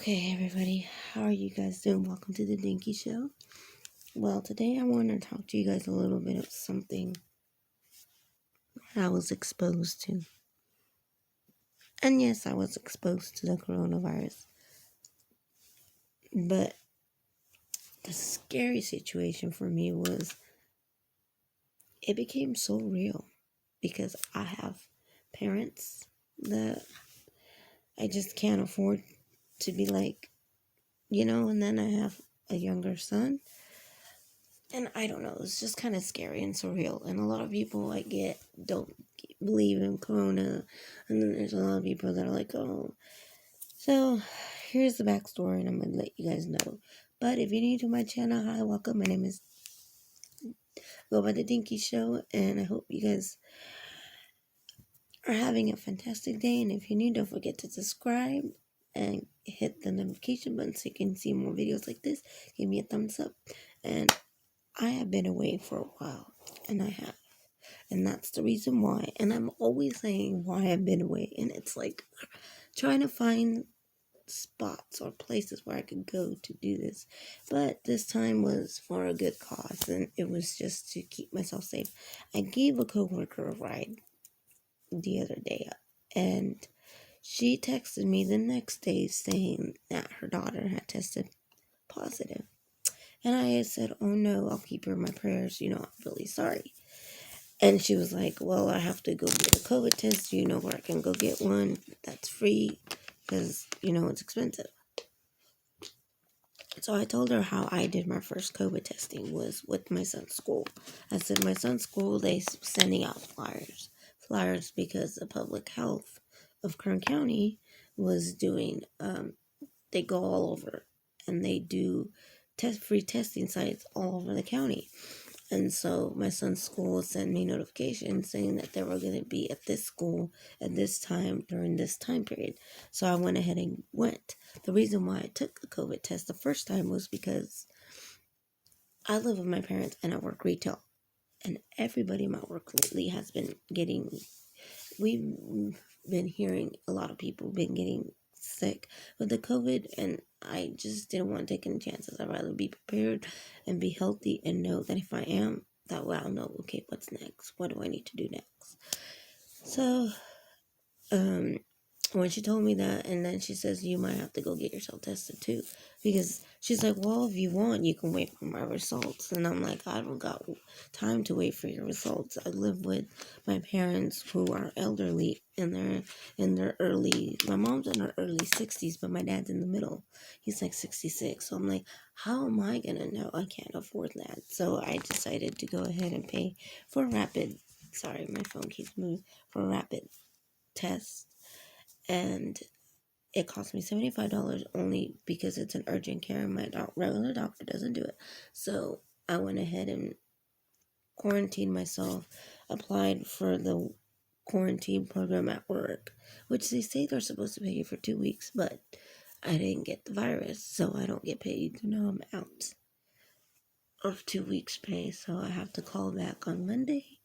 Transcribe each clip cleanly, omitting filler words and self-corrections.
Okay, everybody, how are you guys doing? Welcome to the Dinky Show. Well, today I want to talk to you guys a little bit of something I was exposed to. And yes, I was exposed to the coronavirus. But the scary situation for me was it became so real because I have parents that I just can't afford to be like, and then I have a younger son. And I don't know, it's just kind of scary and surreal. And a lot of people don't believe in Corona. And then there's a lot of people that are like, oh. So here's the backstory, and I'm going to let you guys know. But if you're new to my channel, hi, welcome. My name is Go by the Dinky Show. And I hope you guys are having a fantastic day. And if you're new, don't forget to subscribe and hit the notification button so you can see more videos like this. Give me a thumbs up. And I have been away for a while, and I have. And that's the reason why. And I'm always saying why I've been away. And it's like trying to find spots or places where I could go to do this. But this time was for a good cause, and it was just to keep myself safe. I gave a coworker a ride the other day, and she texted me the next day saying that her daughter had tested positive. And I said, oh no, I'll keep her in my prayers. I'm really sorry. And she was like, well, I have to go get a COVID test. You know where I can go get one that's free because, it's expensive. So I told her how I did my first COVID testing was with my son's school. I said, my son's school, they sending out flyers because the public health of Kern County was doing, they go all over and they do free testing sites all over the county. And so my son's school sent me notifications saying that they were going to be at this school at this time during this time period. So I went ahead and went. The reason why I took the COVID test the first time was because I live with my parents and I work retail. And everybody in my work lately has been we've been hearing a lot of people been getting sick with the COVID, and I just didn't want to take any chances. I'd rather be prepared and be healthy and know that if I am, that way I'll know, okay, what's next? What do I need to do next? So, when she told me that, and then she says, you might have to go get yourself tested too, because she's like, well, if you want, you can wait for my results. And I'm like, I don't got time to wait for your results. I live with my parents who are elderly, and they're in their my mom's in her early 60s, but my dad's in the middle. He's like 66. So I'm like, how am I gonna know? I can't afford that. So I decided to go ahead and pay for sorry, my phone keeps moving, for a rapid test. And it cost me $75 only because it's an urgent care. My regular doctor doesn't do it. So I went ahead and quarantined myself, applied for the quarantine program at work, which they say they're supposed to pay you for 2 weeks, but I didn't get the virus, so I don't get paid. I'm out of 2 weeks pay, so I have to call back on Monday,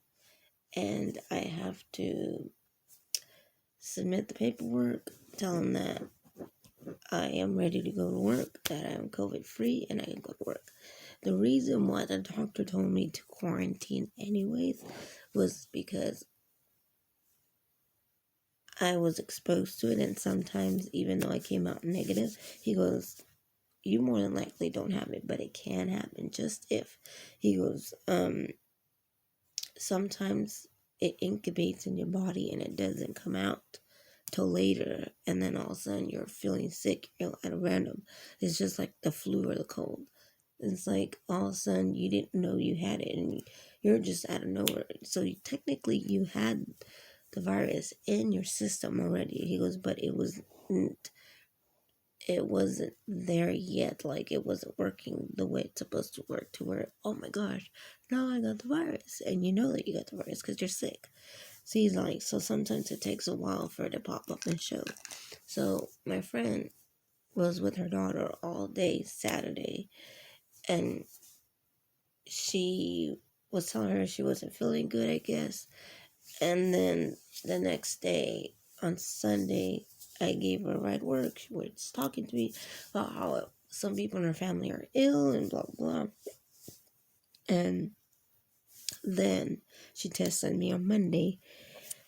and I have to submit the paperwork, tell them that I am ready to go to work, that I am COVID free, and I can go to work. The reason why the doctor told me to quarantine anyways was because I was exposed to it, and sometimes, even though I came out negative, he goes, you more than likely don't have it, but it can happen just if. He goes, sometimes it incubates in your body and it doesn't come out till later, and then all of a sudden you're feeling sick at a random. It's just like the flu or the cold. It's like all of a sudden you didn't know you had it, and you're just out of nowhere. So technically you had the virus in your system already. He goes, but it wasn't there yet. Like, it wasn't working the way it's supposed to work, to where, oh my gosh, now I got the virus. And you know that you got the virus because you're sick. So he's like, so sometimes it takes a while for it to pop up and show. So my friend was with her daughter all day Saturday, and she was telling her she wasn't feeling good, I guess. And then the next day, on Sunday, I gave her a ride to work. She was talking to me about how some people in her family are ill and blah, blah. And then she tested me on Monday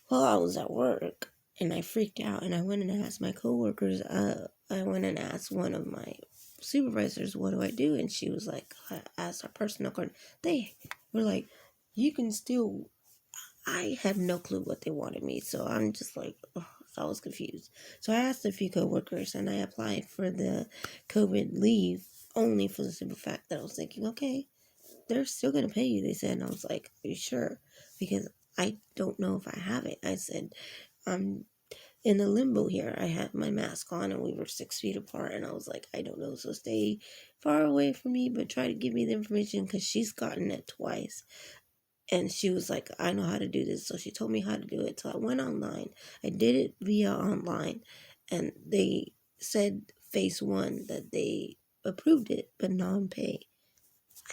while I was at work. And I freaked out and I went and asked my coworkers. I went and asked one of my supervisors, what do I do? And she was like, I asked our personal card. They were like, you can still. I had no clue what they wanted me, so I'm just like, oh, so I was confused. So I asked a few coworkers, and I applied for the COVID leave only for the simple fact that I was thinking, okay, they're still gonna pay you. They said, and I was like, are you sure? Because I don't know if I have it. I said, I'm in the limbo here. I had my mask on, and we were 6 feet apart, and I was like, I don't know. So stay far away from me, but try to give me the information because she's gotten it twice. And she was like, I know how to do this. So she told me how to do it. So I went online. I did it via online. And they said phase one that they approved it, but non-pay.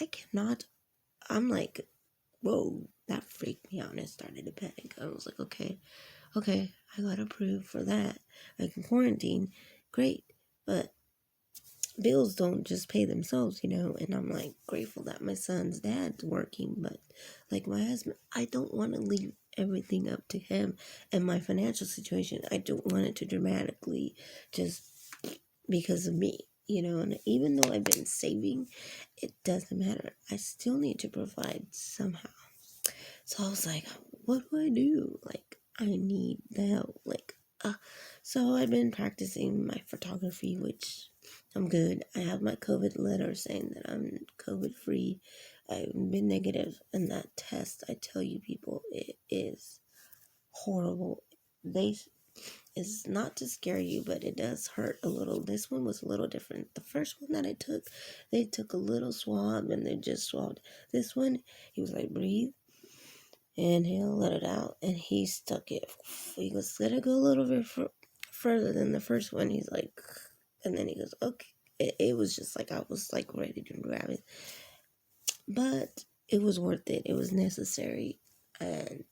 I cannot. I'm like, whoa, that freaked me out. And I started to panic. I was like, okay, I got approved for that. I can quarantine. Great. But bills don't just pay themselves, and I'm like grateful that my son's dad's working, but like my husband, I don't want to leave everything up to him, and my financial situation, I don't want it to dramatically just because of me, and even though I've been saving, it doesn't matter. I still need to provide somehow. So I was like, what do I do? Like, I need the help. So I've been practicing my photography, which I'm good. I have my COVID letter saying that I'm COVID free. I've been negative, and that test, I tell you people, it is horrible. It's not to scare you, but it does hurt a little. This one was a little different. The first one that I took, they took a little swab and they just swabbed. This one, he was like, breathe, inhale, let it out, and he stuck it. He goes, let it go a little bit further than the first one. He's like, and then he goes, okay. It was just like I was like ready to grab it, but it was worth it. It was necessary. And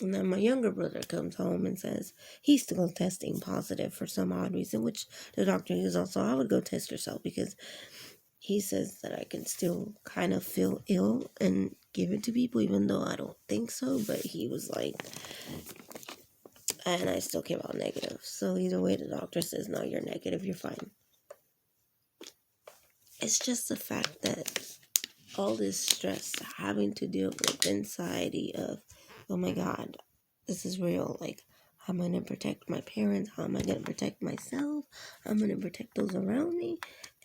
then my younger brother comes home and says he's still testing positive for some odd reason, which the doctor is also, I would go test yourself, because he says that I can still kind of feel ill and give it to people, even though I don't think so. But he was like, and I still came out negative. So either way, the doctor says, no, you're negative, you're fine. It's just the fact that all this stress, having to deal with anxiety of, oh my God, this is real. Like, how am I going to protect my parents? How am I going to protect myself? How am I going to protect those around me?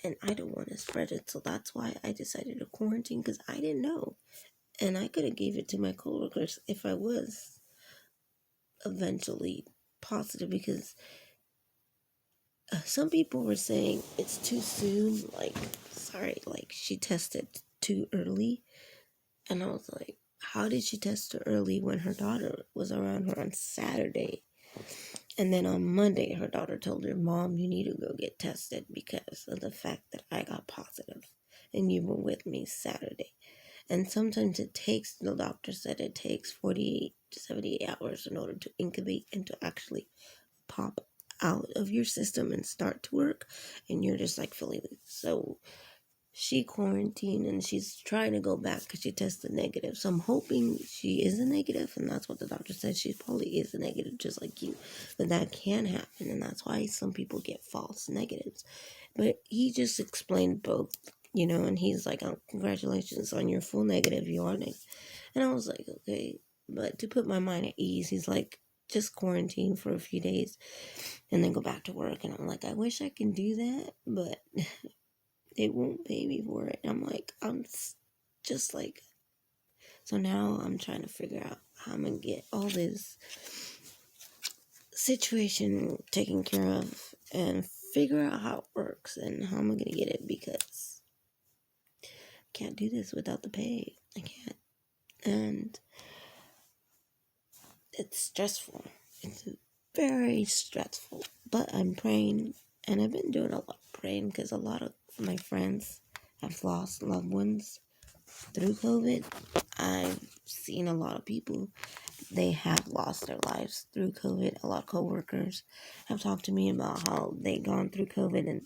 And I don't want to spread it. So that's why I decided to quarantine, because I didn't know. And I could have gave it to my coworkers if I was eventually positive, because some people were saying it's too soon. Like, sorry, like she tested too early. And I was like, how did she test too early when her daughter was around her on Saturday? And then on Monday, her daughter told her, Mom, you need to go get tested because of the fact that I got positive and you were with me Saturday. And sometimes the doctor said it takes 48 to 78 hours in order to incubate and to actually pop out of your system and start to work. And you're just like feeling so. She quarantined and she's trying to go back because she tested negative. So I'm hoping she is a negative, and that's what the doctor said. She probably is a negative, just like you. But that can happen, and that's why some people get false negatives. But he just explained both, and he's like, oh, congratulations on your full negative. You are negative. And I was like, okay. But to put my mind at ease, he's like, just quarantine for a few days and then go back to work. And I'm like, I wish I can do that, but they won't pay me for it. I'm like, I'm just like, so now I'm trying to figure out how I'm going to get all this situation taken care of and figure out how it works and how I'm going to get it, because I can't do this without the pay. I can't. And it's stressful. It's very stressful. But I'm praying, and I've been doing a lot of praying because a lot of my friends have lost loved ones through COVID. I've seen a lot of people they have lost their lives through COVID. A lot of coworkers have talked to me about how they gone through COVID, and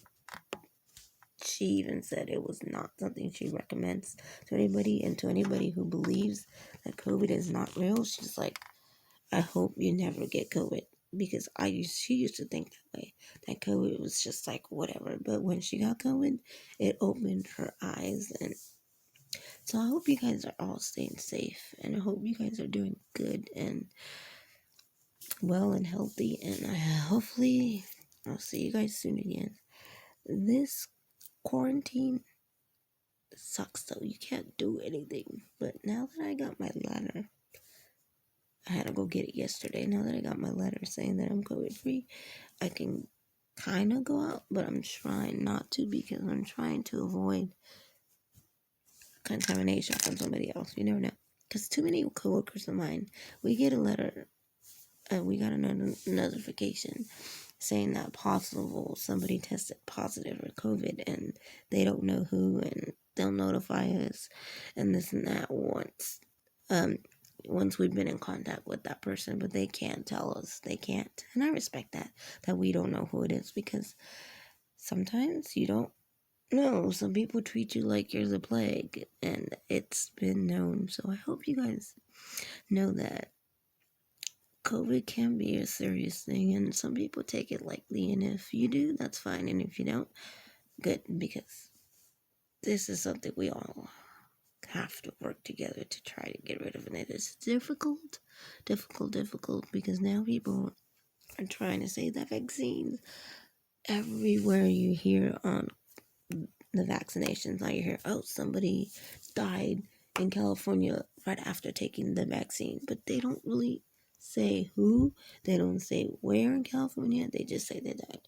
she even said it was not something she recommends to anybody. And to anybody who believes that COVID is not real, she's like, I hope you never get COVID, because she used to think that way, that COVID was just like whatever. But when she got COVID, it opened her eyes. And so I hope you guys are all staying safe, and I hope you guys are doing good and well and healthy. And hopefully I'll see you guys soon again. This quarantine sucks though. You can't do anything. But now that I got my letter, I had to go get it yesterday. Now that I got my letter saying that I'm COVID free, I can kind of go out, but I'm trying not to, because I'm trying to avoid contamination from somebody else. You never know. Because too many coworkers of mine, we get a letter and we got another notification saying that possible somebody tested positive for COVID, and they don't know who, and they'll notify us and this and that once we've been in contact with that person, but they can't tell us. They can't. And I respect that we don't know who it is, because sometimes you don't know. Some people treat you like you're the plague, and it's been known. So I hope you guys know that COVID can be a serious thing, and some people take it lightly. And if you do, that's fine. And if you don't, good, because this is something we all have to work together to try to get rid of. And it is difficult, because now people are trying to say that vaccines everywhere you hear on the vaccinations. Now you hear, oh, somebody died in California right after taking the vaccine, but they don't really say who. They don't say where in California. They just say they died.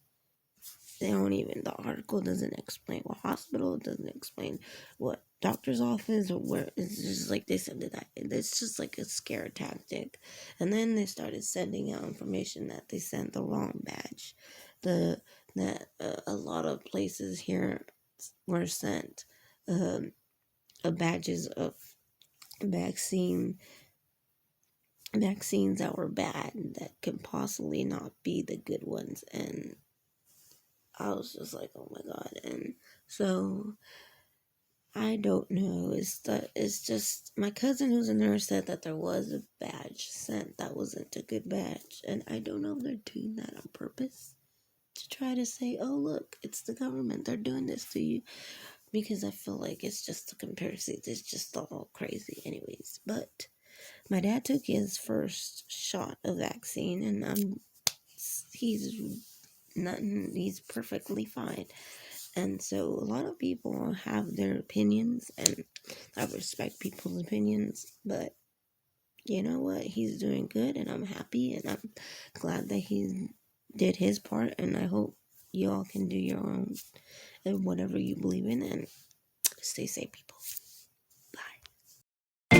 They don't even, the article doesn't explain what hospital, it doesn't explain what doctor's office or where. It's just like they said that. It's just like a scare tactic. And then they started sending out information that they sent the wrong badge. A lot of places here were sent badges of vaccines that were bad, that could possibly not be the good ones. And I was just like, oh my god. And so I don't know. It's just my cousin who's a nurse said that there was a badge sent that wasn't a good badge, and I don't know if they're doing that on purpose to try to say, oh look, it's the government, they're doing this to you, because I feel like it's just a comparison. It's just all crazy, anyways. But my dad took his first shot of vaccine, and he's perfectly fine. And so a lot of people have their opinions, and I respect people's opinions, but you know what? He's doing good, and I'm happy, and I'm glad that he did his part, and I hope you all can do your own and whatever you believe in, and stay safe, people. Bye.